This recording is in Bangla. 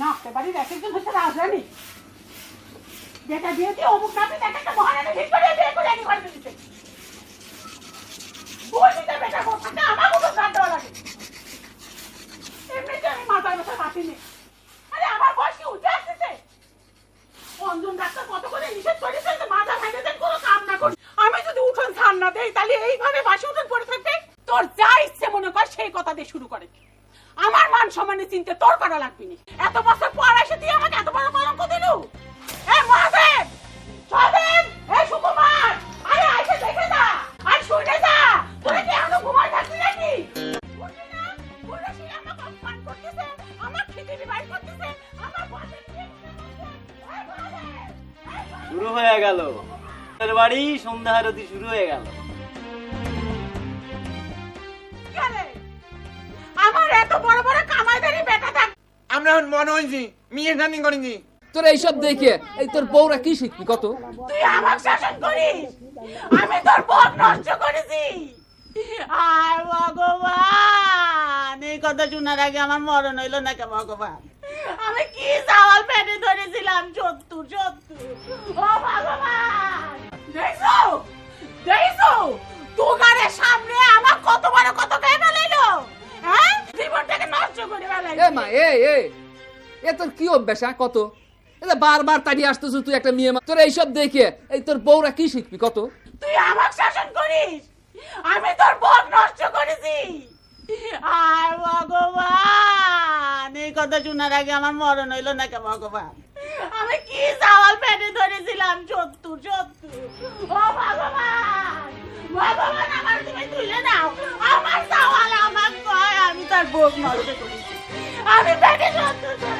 না বাড়ির এক একজন হচ্ছে রাজরানী, যেটা বিয়েতে অমুক নামে এক একটা মহারানী ঠিক করে বিয়ে করে আনি ঘরে দিতে। বলতে বেটা কথা আমার কোনো গান দেওয়া লাগে। এমনিতে আমি মাথার ব্যথা বাঁচিনি। আরে আমার বয়স কি উঠে আসতেছে? অঞ্জন ডাক্তার কত করে নিষেধ করেছে যে মাথা ভেঙে দেন কোনো কাম না করি। আমি যদি উঠোন ছাড় না দেই তাহলে এইভাবে বাসি উঠোন পড়ে থাকবে। তোর যা ইচ্ছে মনে কর সেই কথা দিয়ে শুরু করে। আমার মান সম্মানে চিনতে তোর করা লাগবে না। এত বছর পর এসে তুই আমাকে এত বড় কলঙ্ক দিলু। এই মহাদেব, সবেন, এই সুকুমার, আরে আইসে দেখে যা, আর শুনে যা। তোরা কি এখনো ঘুমায় থাকবি নাকি? বুঝলি না? বুঝলি আমাকে অপমান করতেছে, আমার খিচুড়ি বাইর করতেছে, আমার বসের দিয়ে শুরু হয়ে গেল তোর বাড়ি সন্ধ্যা আরতি শুরু হয়ে গেল। আমার এত বড় বড় কামাইদারি বেটা থাক। আমরা এখন মনে হয়েছি মেয়ে রানিং করেছি। তোর এইসব দেখে এই তোর বউরা কি শিখবি কত? তুই আমাকে শাসন করিস, আমি তোর বউ নষ্ট করেছি। আয় ভগবান, এই কথা শোনার আগে আমার মরণ হইল না কে ভগবান? আমি কি চাওয়াল পেটে ধরেছিলাম, সত্যু সত্যু। ও ভগবান, দেখছো দেখছো তুগারের সামনে আমার কত বড় কত কে ফেলাইলো। হ্যাঁ, জীবনটাকে নষ্ট করে ফেলাইলো। এ মা এ তোর কি অভ্যাস কত? এটা বারবার তাড়িয়ে আসতেছ তুই একটা মেয়ে। তোর এইসব দেখে এই তোর বউরা কি শিখবি কত? তুই আমাকে শাসন করিস, আমি তোর বউ নষ্ট করেছি। আয় ভগবান, এই কথা শোনার আগে আমার মরণ হইল না কে ভগবান? আমি কি চাওয়াল পেটে ধরেছিলাম, সত্যু সত্যু। ও ভগবান, ভগবান আমার তুমি তুলে নাও। আমার চাওয়াল আমার কয় আমি তার বউ নষ্ট করেছি, আমি পেটে সত্যু।